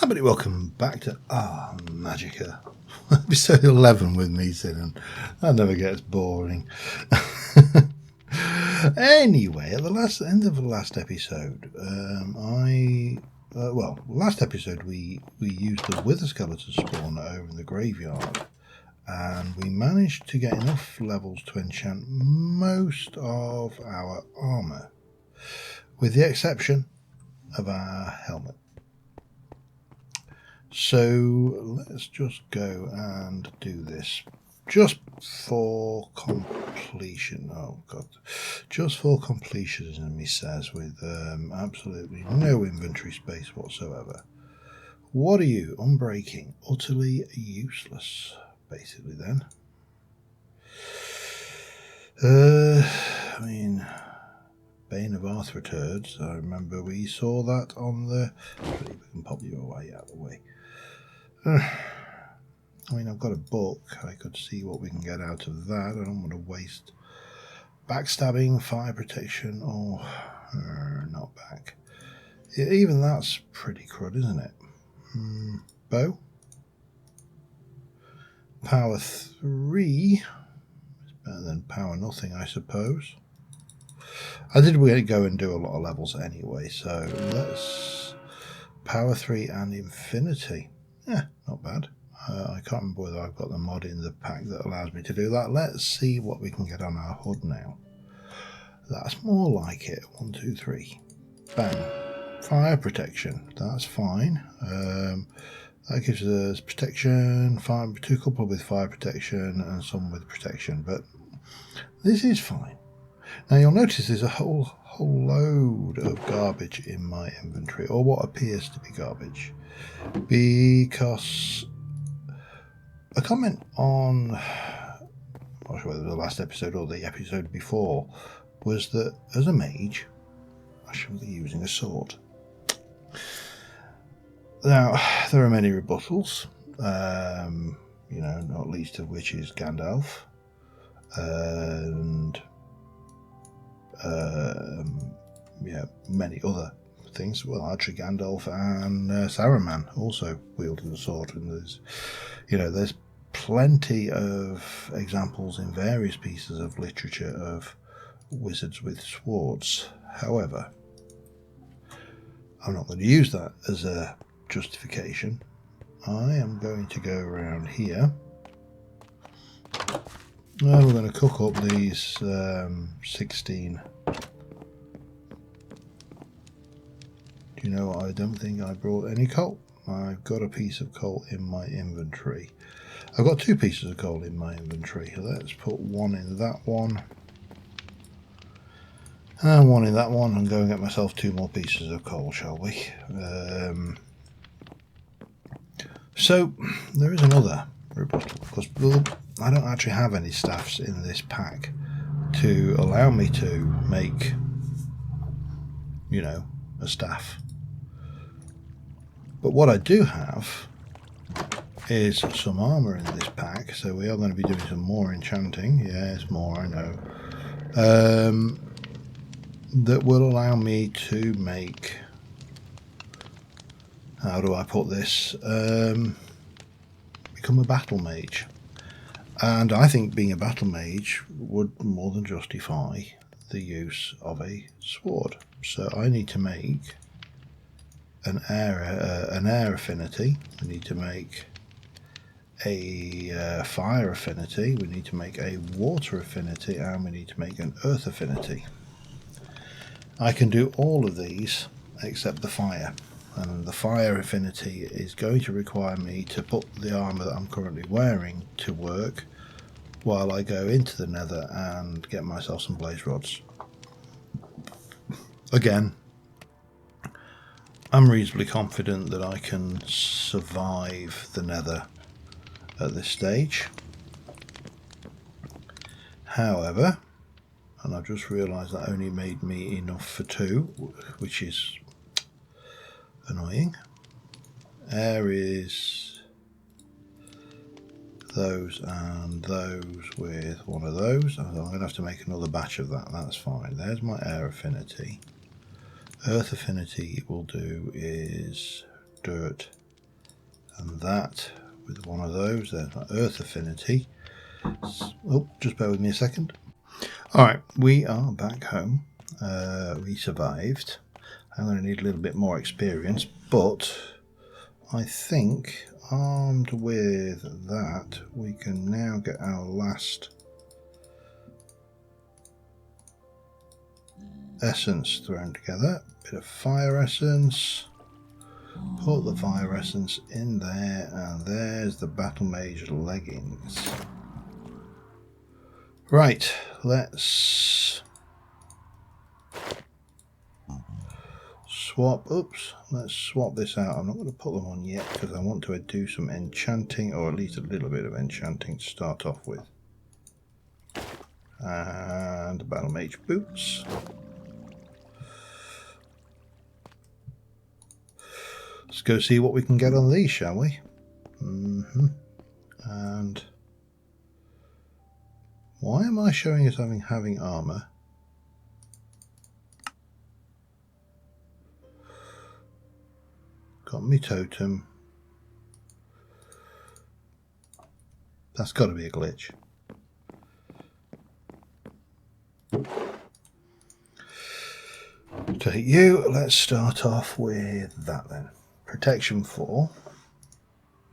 Everybody, welcome back to Ahh Magika. Episode 11 with me, and that never gets boring. Anyway, at the end of the last episode, last episode we used the wither skeleton spawner over in the graveyard, and we managed to get enough levels to enchant most of our armour, with the exception of our helmet. So let's just go and do this just for completion. Oh god, just for completion, as he says, with absolutely no inventory space whatsoever. What are you? Unbreaking, utterly useless, basically. Then I mean, Bane of Arthur turds. I remember we saw that on the. We can pop you away out of the way. I mean, I've got a book. I could see what we can get out of that. I don't want to waste backstabbing, fire protection, or not back. Yeah, even that's pretty crud, isn't it? Bow. Power 3 is better than power nothing, I suppose. I did go and do a lot of levels anyway, so let's power 3 and infinity. Yeah, not bad. I can't remember whether I've got the mod in the pack that allows me to do that. Let's see what we can get on our hood now. That's more like it. 1, 2, 3. Bang. Fire protection. That's fine. That gives us protection. Two couple with fire protection and some with protection. But this is fine. Now you'll notice there's a whole load of garbage in my inventory, or what appears to be garbage, because a comment on, I'm not sure whether it was the last episode or the episode before, was that as a mage I should be using a sword. Now there are many rebuttals, not least of which is Gandalf and many other things. Well, actually Gandalf and Saruman also wielded a sword, and there's plenty of examples in various pieces of literature of wizards with swords. However, I'm not going to use that as a justification. I am going to go around here and we're going to cook up these 16. Do you know what? I don't think I brought any coal. I've got a piece of coal in my inventory. I've got 2 pieces of coal in my inventory. Let's put 1 in that one and 1 in that one, and go and get myself 2 more pieces of coal, shall we? So there is another rebuttal, because I don't actually have any staffs in this pack to allow me to make, a staff. But what I do have is some armour in this pack, so we are going to be doing some more enchanting. Yes, more, I know. That will allow me to make, how do I put this, become a Battlemage. And I think being a Battlemage would more than justify the use of a sword. So I need to make an air affinity. We need to make a fire affinity. We need to make a water affinity, and we need to make an earth affinity. I can do all of these except the fire. And the fire affinity is going to require me to put the armour that I'm currently wearing to work while I go into the nether and get myself some blaze rods. Again, I'm reasonably confident that I can survive the nether at this stage. However, and I've just realised that only made me enough for 2, which is annoying. Air is those and those with one of those. I'm going to have to make another batch of that. That's fine. There's my air affinity. Earth affinity will do is dirt And that with one of those, there's my earth affinity. Oh, just bear with me a second. Alright, we are back home. We survived. I'm going to need a little bit more experience, but I think armed with that, we can now get our last essence thrown together. Bit of fire essence. Put the fire essence in there, and there's the Battlemage leggings. Right, let's swap. Oops, let's swap this out. I'm not going to put them on yet because I want to do some enchanting, or at least a little bit of enchanting to start off with. And the Battlemage boots. Let's go see what we can get on these, shall we? And why am I showing us having armor? Got me totem. That's got to be a glitch. Take you. Let's start off with that then. Protection 4.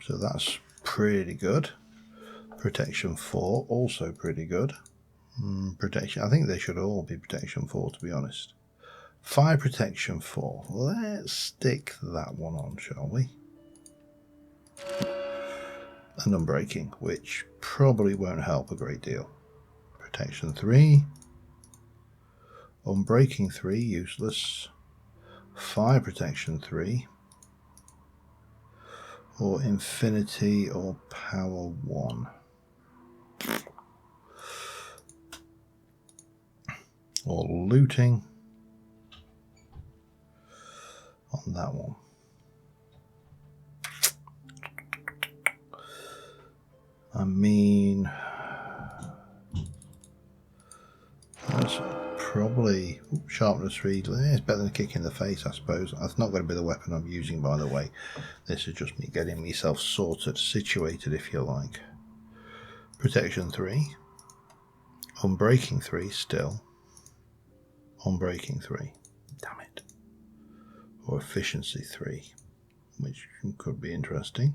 So that's pretty good. Protection 4, also pretty good. Protection, I think they should all be protection 4, to be honest. Fire protection 4. Let's stick that one on, shall we? And unbreaking, which probably won't help a great deal. Protection 3. Unbreaking 3, useless. Fire protection 3. Or infinity or power 1. Or looting on that one. I mean, that's probably sharpness 3. It's better than a kick in the face, I suppose. That's not going to be the weapon I'm using, by the way. This is just me getting myself sorted, situated, if you like. Protection 3. Unbreaking 3 still. Unbreaking 3. Damn it. Or efficiency 3, which could be interesting.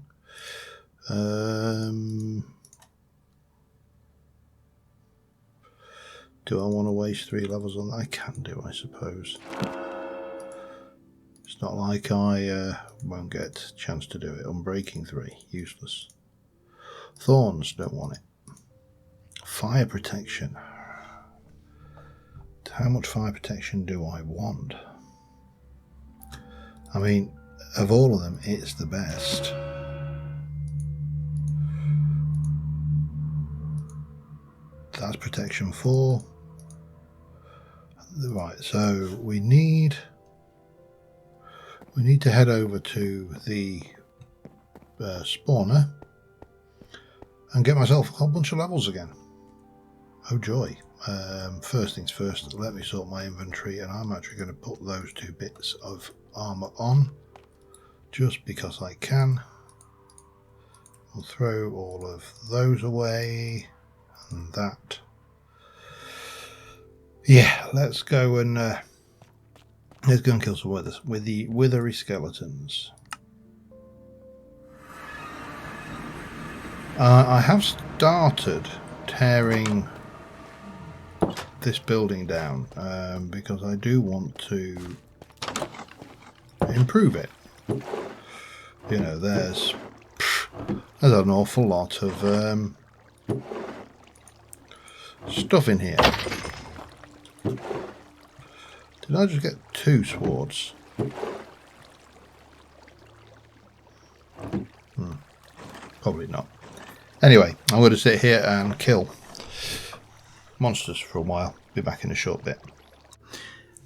Do I want to waste 3 levels on that? I can do, I suppose. It's not like I won't get a chance to do it. Unbreaking 3, useless. Thorns, don't want it. Fire protection. How much fire protection do I want? I mean, of all of them, it's the best. That's protection 4. Right, so we need to head over to the spawner and get myself a whole bunch of levels again. Oh joy. First things first, let me sort my inventory, and I'm actually going to put those 2 bits of armor on just because I can. We'll throw all of those away and that. Yeah, let's go and kill some withers with the withery skeletons. I have started tearing this building down because I do want to improve it. You know, there's an awful lot of stuff in here. Did I just get 2 swords? Probably not. Anyway, I'm going to sit here and kill monsters for a while. Be back in a short bit.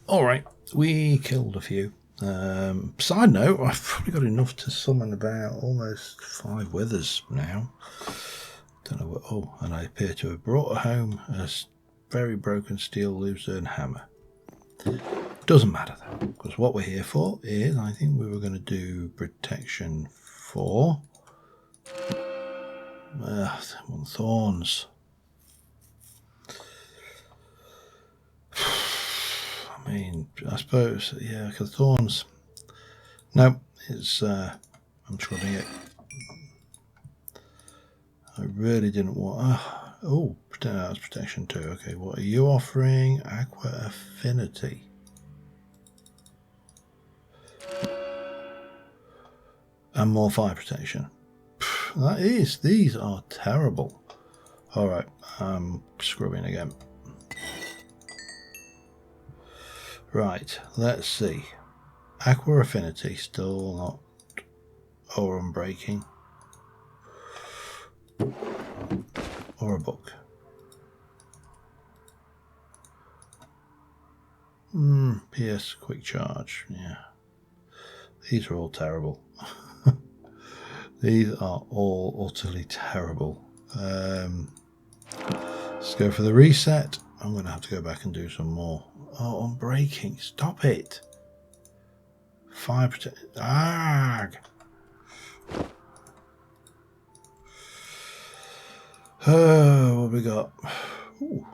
Alright, we killed a few. Side note, I've probably got enough to summon about almost 5 withers now. Don't know what. Oh, and I appear to have brought home a very broken steel lucerne hammer. Doesn't matter though, because what we're here for is, I think we were going to do protection 4. Thorns. I mean, I suppose, yeah, because thorns. No, it's. I'm scrubbing it. I really didn't want. Oh, that's protection 2. Okay, what are you offering? Aqua Affinity. And more fire protection. That is. These are terrible. Alright, I'm scrubbing again. Right, let's see. Aqua Affinity, still not. Or Unbreaking. Or a book. PS Quick Charge, yeah. These are all terrible. These are all utterly terrible. Let's go for the reset. I'm going to have to go back and do some more. Oh, Unbreaking. Stop it. Fire protect. Arg! Oh, what have we got? Ooh.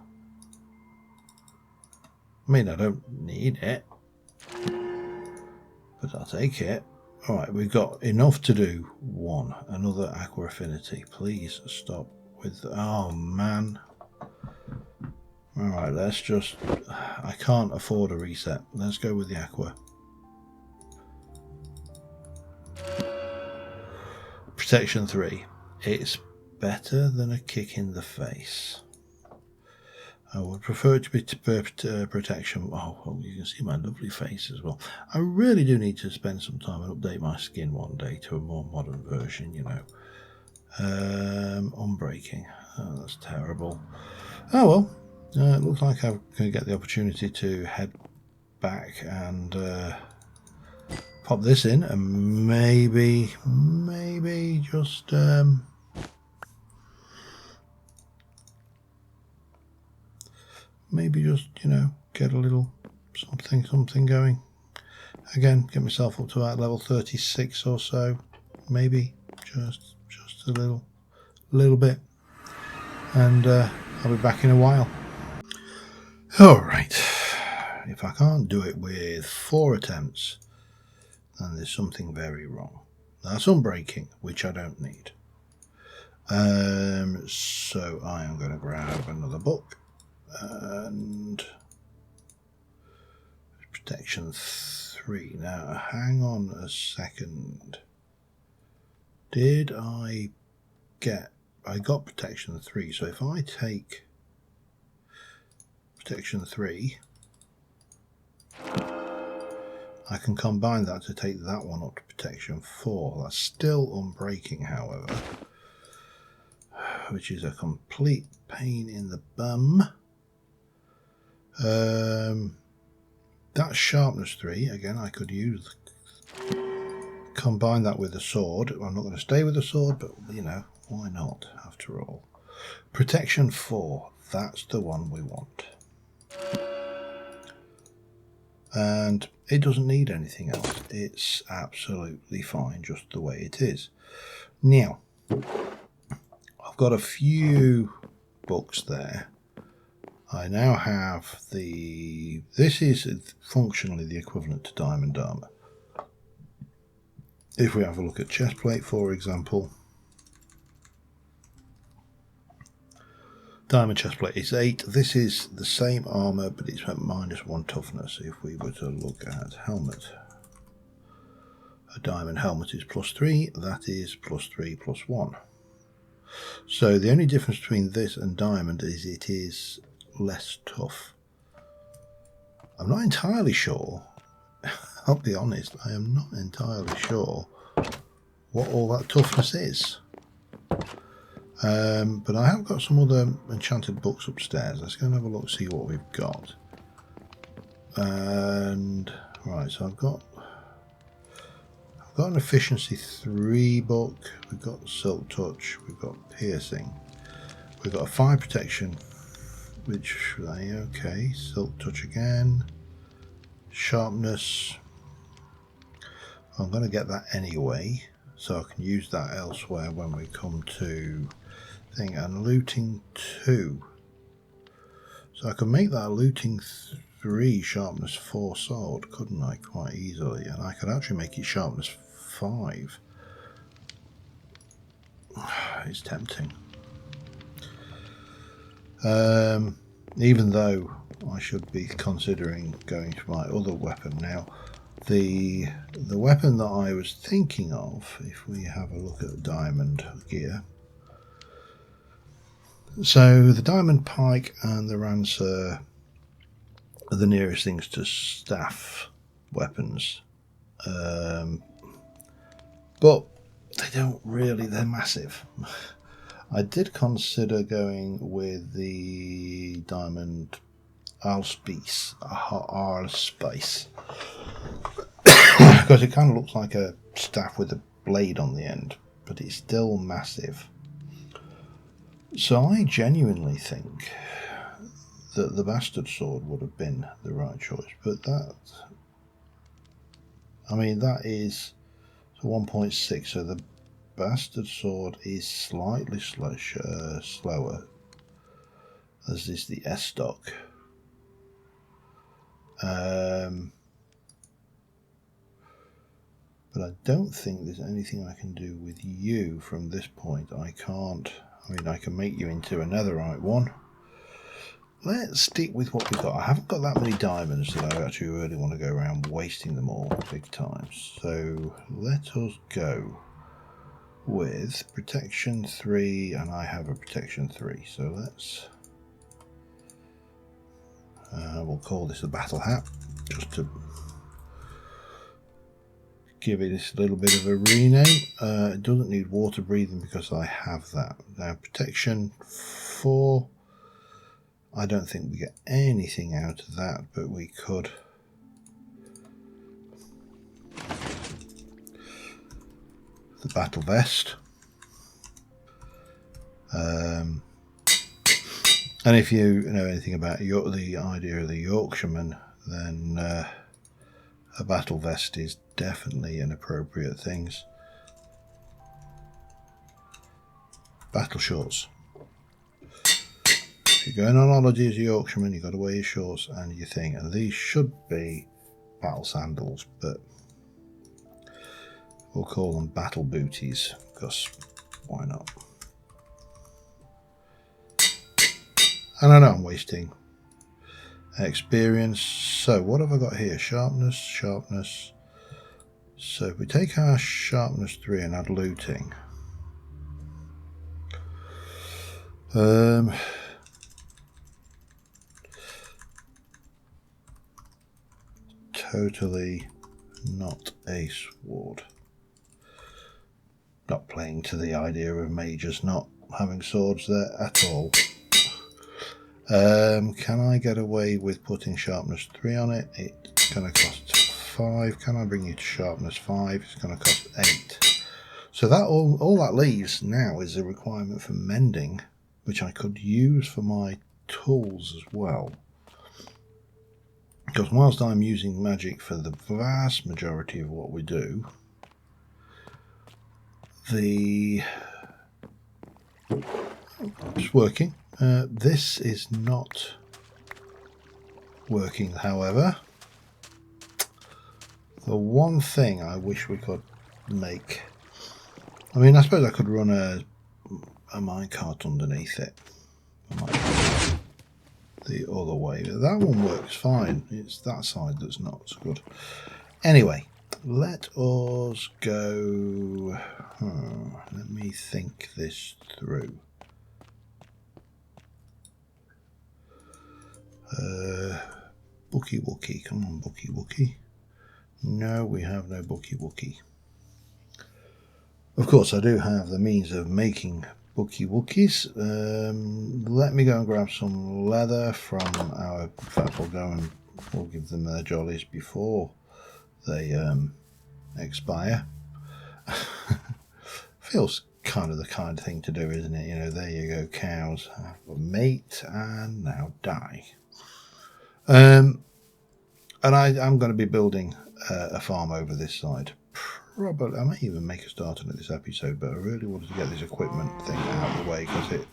I mean, I don't need it, but I'll take it. Alright, we've got enough to do. One. Another Aqua Affinity. Please stop with... Oh, man. Alright, let's just... I can't afford a reset. Let's go with the Aqua. Protection 3. It's better than a kick in the face. I would prefer it to be protection. Oh, well, you can see my lovely face as well. I really do need to spend some time and update my skin one day to a more modern version, you know. Unbreaking. Oh, that's terrible. Oh, well. It looks like I'm going to get the opportunity to head back and pop this in and maybe just... maybe just, you know, get a little something going. Again, get myself up to about level 36 or so. Maybe just a little bit. And I'll be back in a while. Alright. If I can't do it with 4 attempts, then there's something very wrong. That's Unbreaking, which I don't need. So I am going to grab another book. And protection 3. Now, hang on a second. Did I got protection 3. So if I take protection 3, I can combine that to take that one up to protection 4. That's still Unbreaking, however, which is a complete pain in the bum. That's sharpness 3. Again, I could combine that with a sword. I'm not going to stay with the sword, but you know, why not after all? Protection 4. That's the one we want. And it doesn't need anything else. It's absolutely fine just the way it is. Now, I've got a few books there. I now have this is functionally the equivalent to diamond armor. If we have a look at chestplate, for example, diamond chestplate is 8. This is the same armor, but it's at -1 toughness. If we were to look at helmet, a diamond helmet is +3. That is +3 +1. So the only difference between this and diamond is it is less tough. I'm not entirely sure. I'll be honest, I am not entirely sure what all that toughness is. But I have got some other enchanted books upstairs. Let's go and have a look, see what we've got. And right, so I've got an efficiency 3 book. We've got silk touch. We've got piercing. We've got a fire protection, which okay. Silk touch again. Sharpness. I'm going to get that anyway. so I can use that elsewhere when we come to thing. And looting 2, so I can make that looting 3 sharpness 4 sword, couldn't I, quite easily? And I could actually make it sharpness 5. It's tempting. Even though I should be considering going to my other weapon now. The weapon that I was thinking of, if we have a look at diamond gear. So the diamond pike and the ranseur are the nearest things to staff weapons. But they don't really, they're massive. I did consider going with the diamond Allspice, because it kind of looks like a staff with a blade on the end, but it's still massive. So I genuinely think that the bastard sword would have been the right choice, but that, I mean, that is 1.6, so the bastard sword is slightly slower, as is the S-stock. But I don't think there's anything I can do with you from this point. I can't. I mean, I can make you into a netherite one. Let's stick with what we've got. I haven't got that many diamonds that I actually really want to go around wasting them all big time. So let us go with protection 3, and I have a protection 3. So let's... we'll call this a battle hat, just to give it this little bit of a rename. It doesn't need water breathing because I have that. Now protection 4, I don't think we get anything out of that, but we could. The battle vest. And if you know anything about the idea of the Yorkshireman, then a battle vest is definitely an appropriate thing. Battle shorts. If you're going on holiday as a Yorkshireman, you've got to wear your shorts and your thing. And these should be battle sandals, but we'll call them battle booties, because why not? And I know I'm wasting experience. So what have I got here? Sharpness, sharpness. So if we take our sharpness 3 and add looting. Totally not a sword. Not playing to the idea of mages not having swords there at all. Can I get away with putting sharpness 3 on it? It's going to cost 5. Can I bring you to sharpness 5? It's going to cost 8. So that all that leaves now is a requirement for mending, which I could use for my tools as well. Because whilst I'm using magic for the vast majority of what we do, it's working. This is not working, however. The one thing I wish we could make, I mean, I suppose I could run a minecart underneath it. The other way. That one works fine. It's that side that's not so good. Anyway, let us go. Let me think this through. Bookie Wookie. Come on, Bookie Wookie. No, we have no Bookie Wookie. Of course, I do have the means of making Bookie Wookies. Let me go and grab some leather from our... In fact, we'll give them their jollies before they expire. Feels kind of the kind of thing to do, isn't it? You know, there you go, cows have a mate and now die. And I'm going to be building a farm over this side probably, I might even make a start on it this episode, but I really wanted to get this equipment thing out of the way because it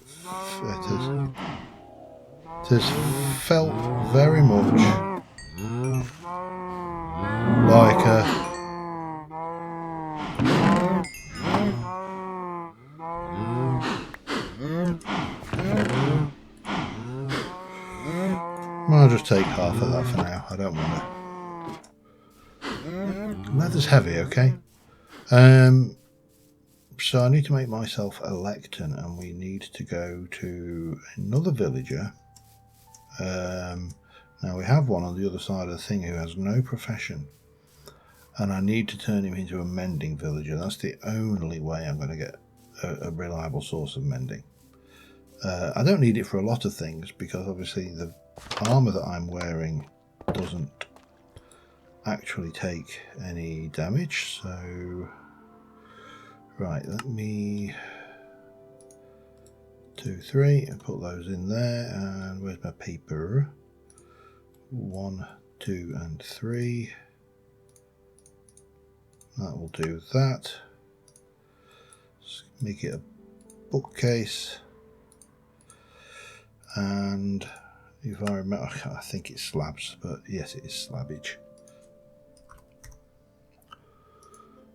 has felt very much like a I'll just take half of that for now. I don't want to. Leather's heavy, okay? So I need to make myself a lectern, and we need to go to another villager. Now we have one on the other side of the thing who has no profession, and I need to turn him into a mending villager. That's the only way I'm going to get a reliable source of mending. I don't need it for a lot of things because obviously the armour that I'm wearing doesn't actually take any damage. So right, let me 2, 3 and put those in there. And where's my paper? 1, 2 and 3. That will do that. Let's make it a bookcase. And if I remember, I think it's slabs, but yes, it is slabbage.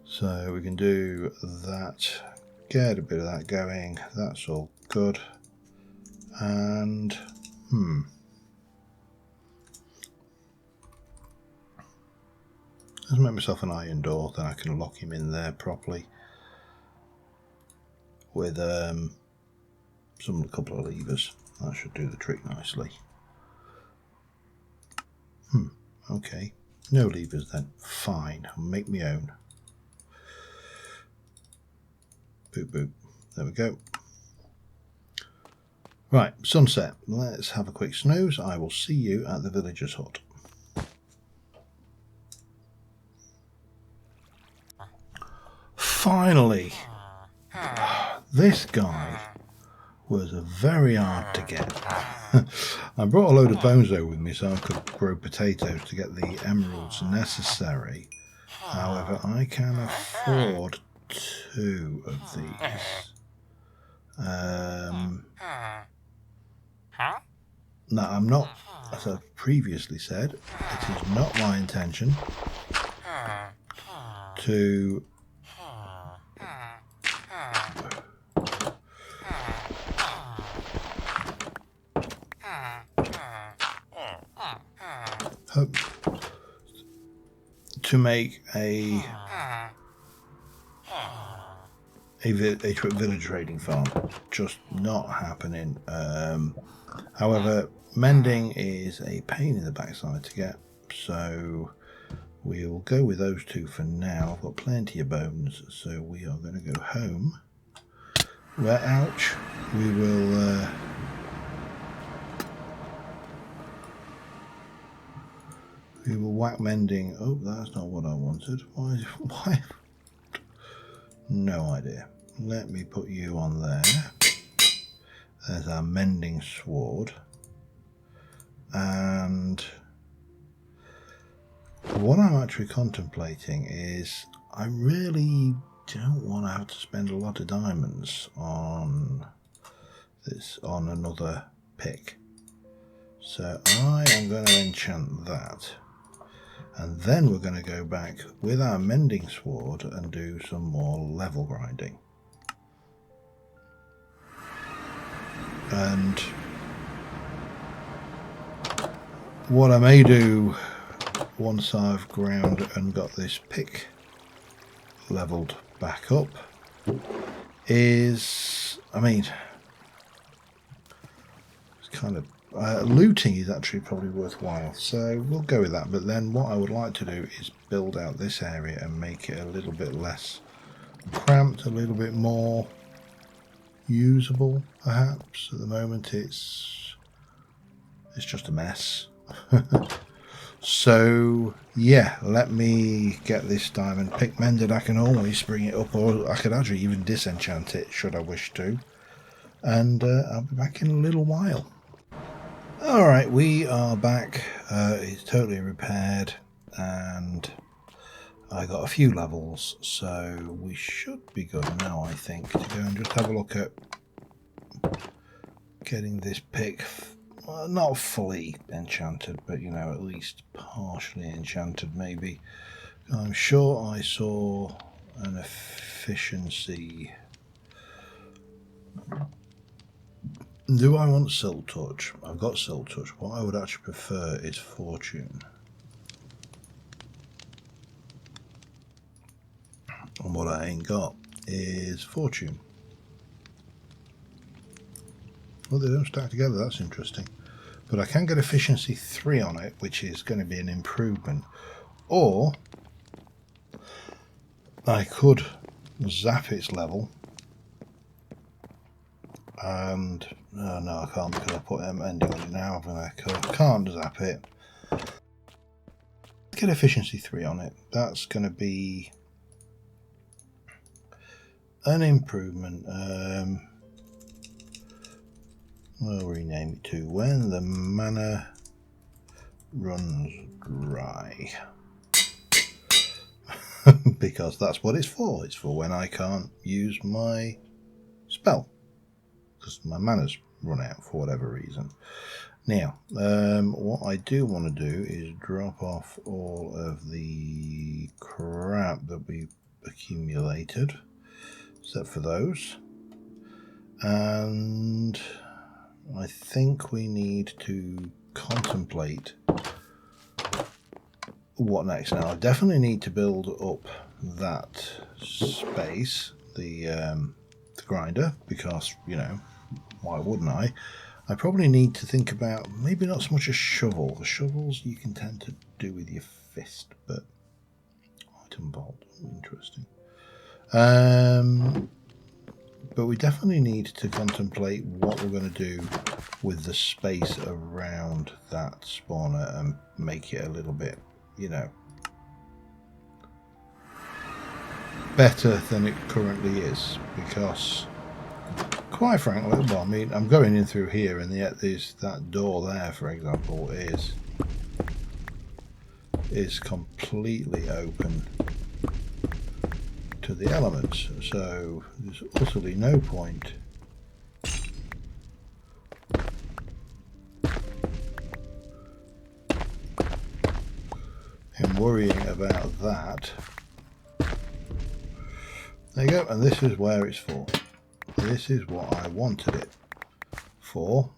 So we can do that, get a bit of that going, that's all good. And let's make myself an iron door, then I can lock him in there properly with a couple of levers. That should do the trick nicely. Okay, no levers then. Fine, I'll make my own. Boop boop. There we go. Right, sunset. Let's have a quick snooze. I will see you at the villager's hut. Finally! This guy was very hard to get. I brought a load of bones over with me so I could grow potatoes to get the emeralds necessary. However, I can afford 2 of these. Now, I'm not, as I've previously said, it is not my intention to make a village trading farm. Just not happening. However, mending is a pain in the backside to get, so we'll go with those 2 for now. I've got plenty of bones, so we are going to go home where, ouch, we will whack mending. Oh, that's not what I wanted. Why? No idea. Let me put you on there. There's our mending sword. And what I'm actually contemplating is I really don't want to have to spend a lot of diamonds on this, on another pick. So I am going to enchant that. And then we're going to go back with our mending sword and do some more level grinding. And what I may do once I've ground and got this pick leveled back up is, I mean, it's kind of looting is actually probably worthwhile, so we'll go with that. But then what I would like to do is build out this area and make it a little bit less cramped, a little bit more usable perhaps. At the moment it's just a mess. So yeah, let me get this diamond pick mended. I can always bring it up, or I could actually even disenchant it should I wish to, and I'll be back in a little while. Alright, we are back. It's totally repaired, and I got a few levels, so we should be good now, I think, to go and just have a look at getting this pick, not fully enchanted, but you know, at least partially enchanted maybe. I'm sure I saw an efficiency. Do I want Silk Touch? I've got Silk Touch. What I would actually prefer is Fortune. And what I ain't got is Fortune. Well, they don't stack together, that's interesting. But I can get Efficiency 3 on it, which is going to be an improvement. Or I could zap its level. And no, I can't because I put ending on it now. I can't zap it. Get Efficiency 3 on it. That's going to be an improvement. We'll rename it to When the Mana Runs Dry. Because that's what it's for. It's for when I can't use my spell. Because my mana's run out for whatever reason. Now, what I do want to do is drop off all of the crap that we accumulated, except for those. And I think we need to contemplate what next. Now, I definitely need to build up that space, the grinder, because, you know, why wouldn't I? I probably need to think about maybe not so much a shovel. The shovels you can tend to do with your fist, but item vault, interesting. But we definitely need to contemplate what we're going to do with the space around that spawner and make it a little bit, you know, better than it currently is, because quite frankly, well, I mean, I'm going in through here and yet there's that door there, for example, is completely open to the elements, so there's utterly no point in worrying about that. There you go, and this is where it's for. This is what I wanted it for,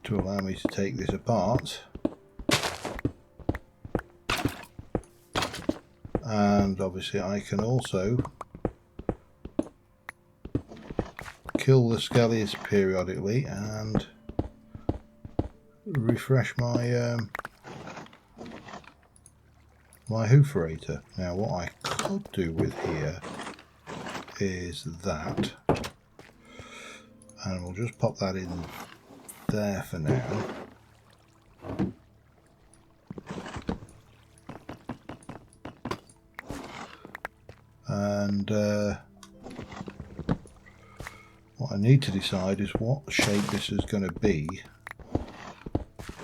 to allow me to take this apart. And obviously I can also kill the skellies periodically and refresh my my hooferator. Now what I could do with here is that, and we'll just pop that in there for now. And what I need to decide is what shape this is going to be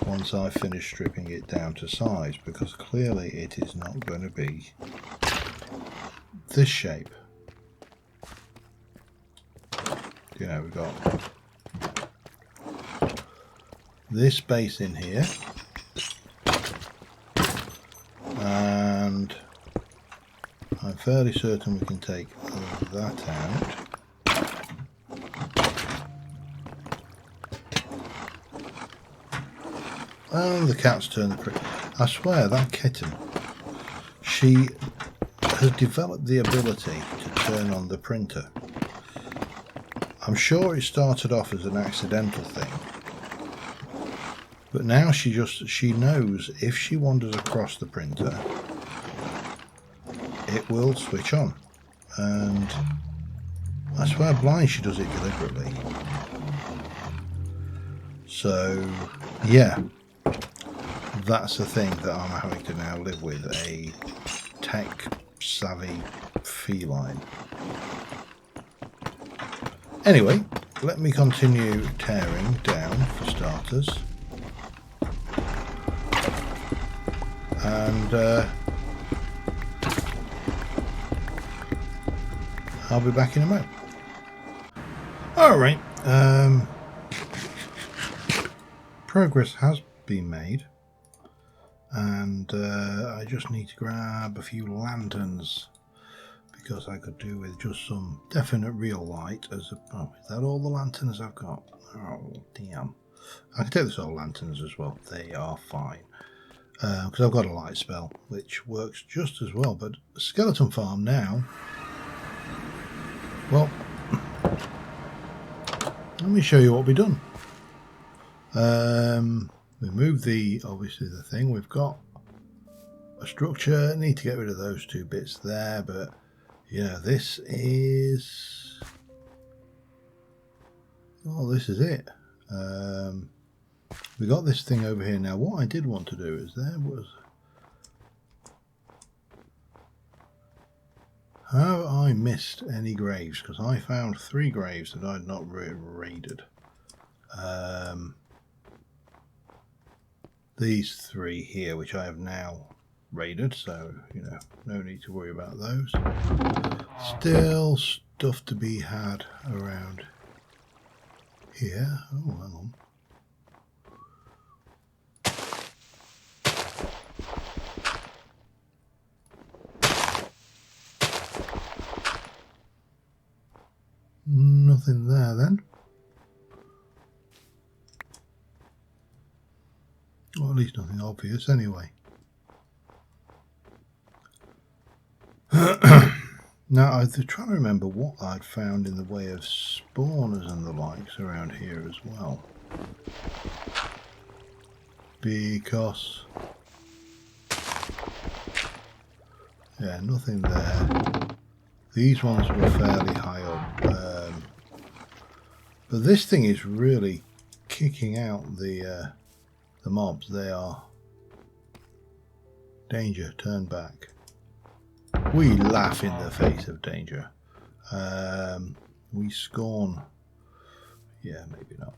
once I finish stripping it down to size, because clearly it is not going to be this shape. You know, we've got this space in here, and I'm fairly certain we can take that out. And the cat's turned the prick. I swear that kitten, she has developed the ability to turn on the printer. I'm sure it started off as an accidental thing, but now she knows if she wanders across the printer, it will switch on, and I swear blind she does it deliberately. So yeah, that's the thing that I'm having to now live with, a tech savvy feline. Anyway, let me continue tearing down for starters. and I'll be back in a moment. Alright, progress has been made, and I just need to grab a few lanterns, because I could do with just some definite real light as a... Oh, is that all the lanterns I've got? Oh, damn. I can take the solar lanterns as well. They are fine. Because I've got a light spell, which works just as well. But skeleton farm now... Well, let me show you what we've done. We moved obviously the thing. We've got a structure. Need to get rid of those two bits there, but you know, this is... Oh, this is it. We got this thing over here. Now, what I did want to do is have I missed any graves? Because I found 3 graves that I'd not raided. These 3 here, which I have now raided, so you know, no need to worry about those. Still stuff to be had around here. Oh, hang on. Nothing there then. Or at least nothing obvious anyway. Now I'm trying to remember what I'd found in the way of spawners and the likes around here as well. Because... yeah, nothing there. These ones were fairly high up. But this thing is really kicking out the mobs. They are... Danger, turn back. We laugh in the face of danger. We scorn... Yeah, maybe not.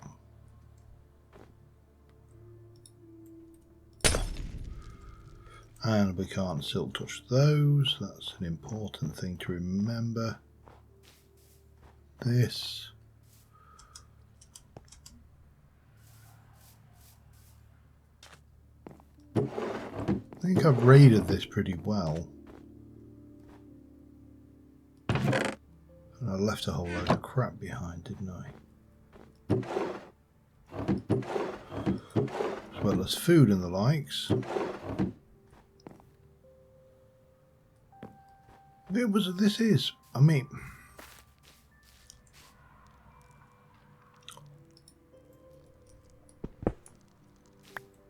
And we can't silk touch those. That's an important thing to remember. This... I think I've raided this pretty well. And I left a whole load of crap behind, didn't I? As well as food and the likes. This is, I mean...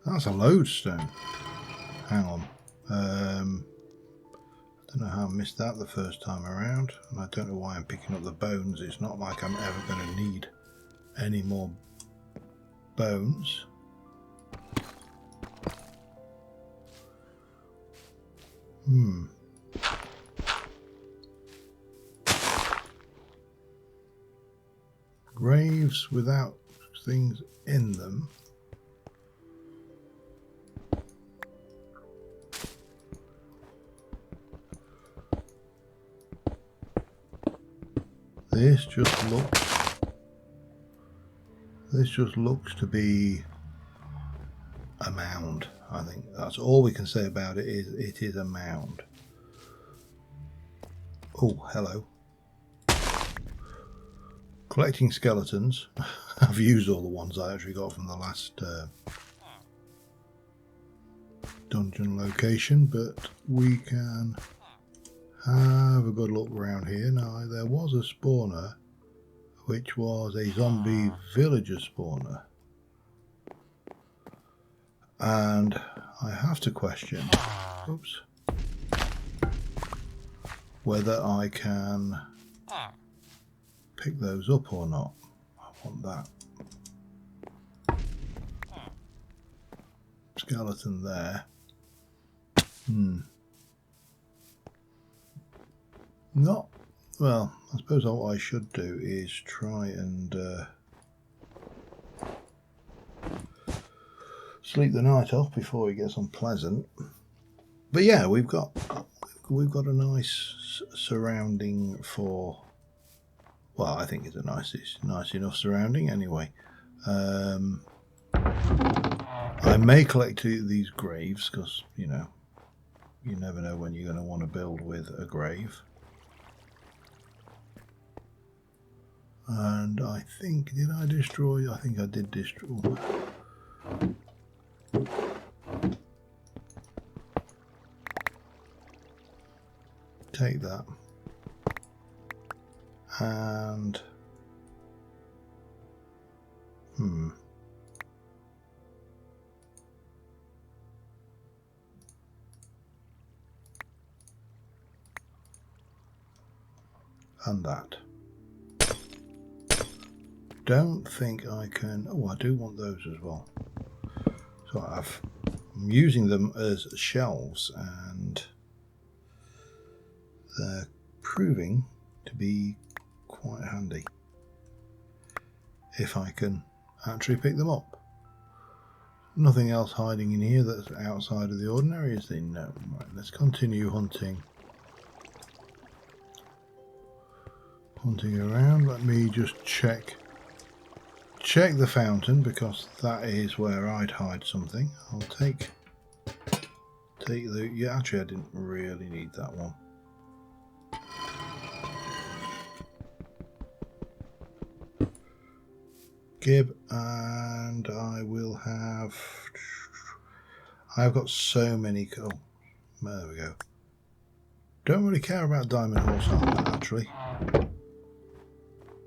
That's a lodestone. Hang on. I don't know how I missed that the first time around, and I don't know why I'm picking up the bones. It's not like I'm ever going to need any more bones. Graves without things in them. This just looks to be a mound. I think that's all we can say about it. It is a mound. Oh, hello. Collecting skeletons. I've used all the ones I actually got from the last dungeon location, but we can have a good look around here. Now, there was a spawner, which was a zombie villager spawner. And I have to question, oops, whether I can pick those up or not. I want that. Skeleton there. Not well. I suppose what I should do is try and sleep the night off before it gets unpleasant. But yeah, we've got a nice surrounding for. Well, I think it's nice enough surrounding anyway. I may collect these graves because you never know when you're going to want to build with a grave. And I think, did I destroy? I think I did destroy. Take that. And and that. Don't think I can. Oh, I do want those as well. So I'm using them as shelves, and they're proving to be quite handy if I can actually pick them up. Nothing else hiding in here that's outside of the ordinary, is there? No. Right, let's continue hunting around. Let me just check the fountain, because that is where I'd hide something. I'll take the. Yeah, actually I didn't really need that one. Gib, and I will have. I've got so many. Oh, there we go. Don't really care about diamond horse armor, actually.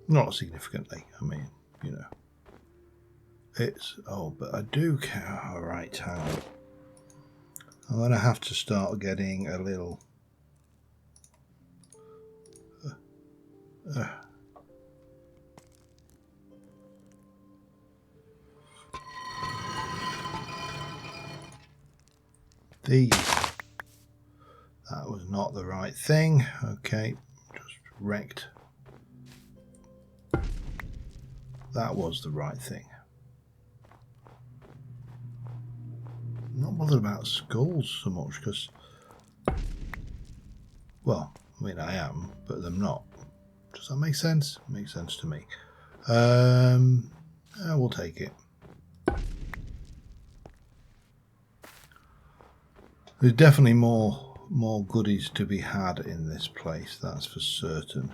Not significantly. I mean, it's. Oh, but I do care. Alright, hang on. I'm going to have to start getting a little. These. That was not the right thing. Okay, just wrecked. That was the right thing. I'm not bothered about skulls so much because, well, I mean I am, but I'm not. Does that make sense? Makes sense to me. I will take it. There's definitely more goodies to be had in this place, that's for certain.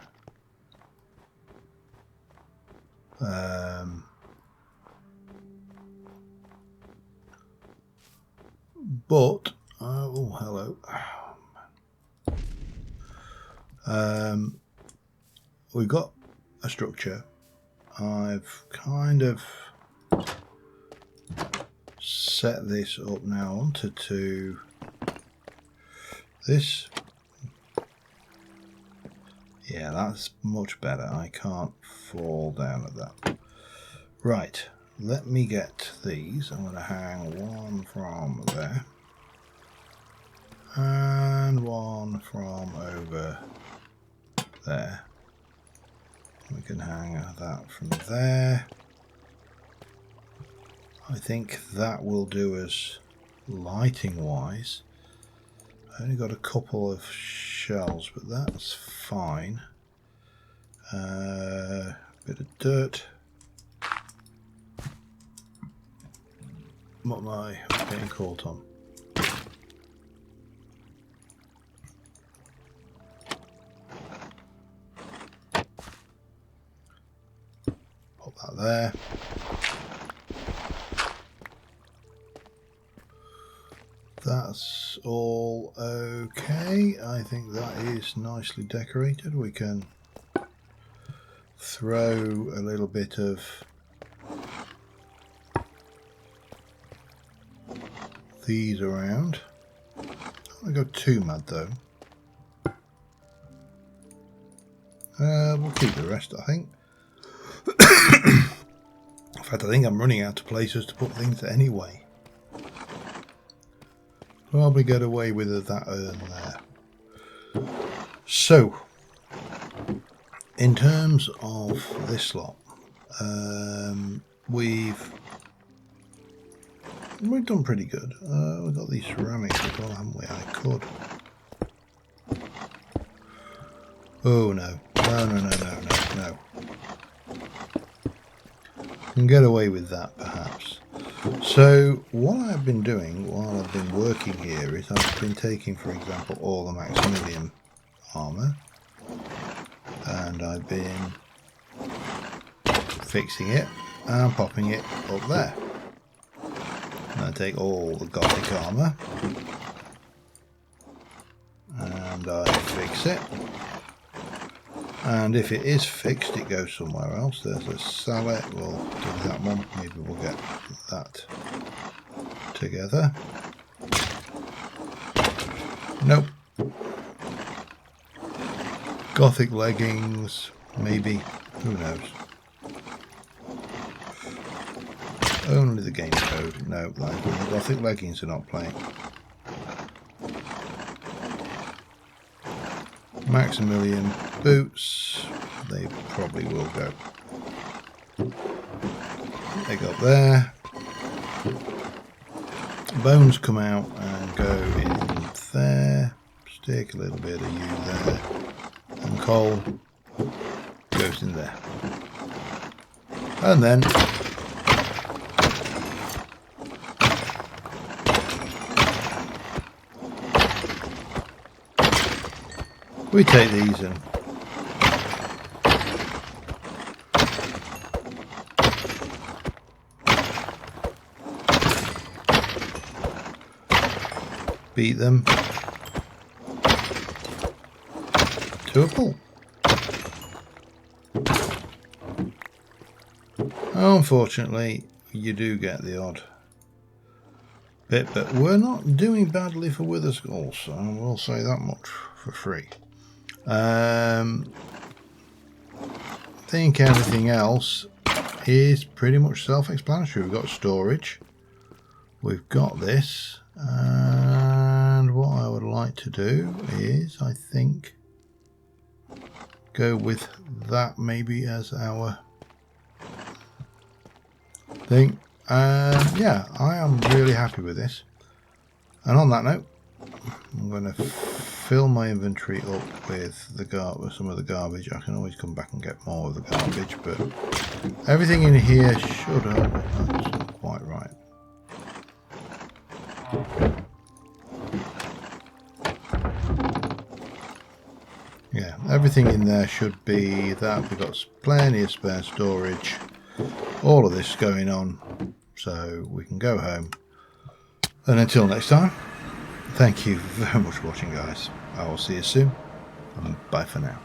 But oh, hello. We've got a structure. I've kind of set this up now. I wanted to this. Yeah, that's much better. I can't fall down at that. Right, let me get these. I'm going to hang one from there and one from over there. We can hang that from there. I think that will do us lighting wise. I only got a couple of shells, but that's fine. Bit of dirt. What am I getting caught on? Pop that there. That's all okay. I think that is nicely decorated. We can throw a little bit of these around. I don't want to go too mad though. We'll keep the rest, I think. In fact, I think I'm running out of places to put things anyway. Probably get away with that urn there. So, in terms of this lot, we've we've done pretty good. We've got these ceramics as well, haven't we? I could. Oh no. No. Can get away with that perhaps. So what I've been doing while I've been working here is I've been taking, for example, all the Maximilian armour and I've been fixing it and popping it up there. And I take all the Gothic armour and I fix it. And if it is fixed, it goes somewhere else. There's a sallet. We'll do that one. Maybe we'll get that together. Nope. Gothic leggings, maybe. Who knows? Only the game code. No, the Gothic leggings are not playing. Maximilian boots, they probably will go. They go up there. Bones come out and go in there. Stick a little bit of you there. And coal goes in there. And then we take these and beat them to a pulp. Unfortunately, you do get the odd bit, but we're not doing badly for Wither Skulls, so I will say that much for free. I think everything else is pretty much self-explanatory. We've got storage, we've got this, and what I would like to do is, I think, go with that maybe as our thing. Yeah, I am really happy with this. And on that note, I'm going to fill my inventory up with some of the garbage. I can always come back and get more of the garbage, but everything in here should have. That's not quite right. Yeah, everything in there should be that. We've got plenty of spare storage. All of this going on, so we can go home. And until next time, thank you very much for watching, guys. I will see you soon, and bye for now.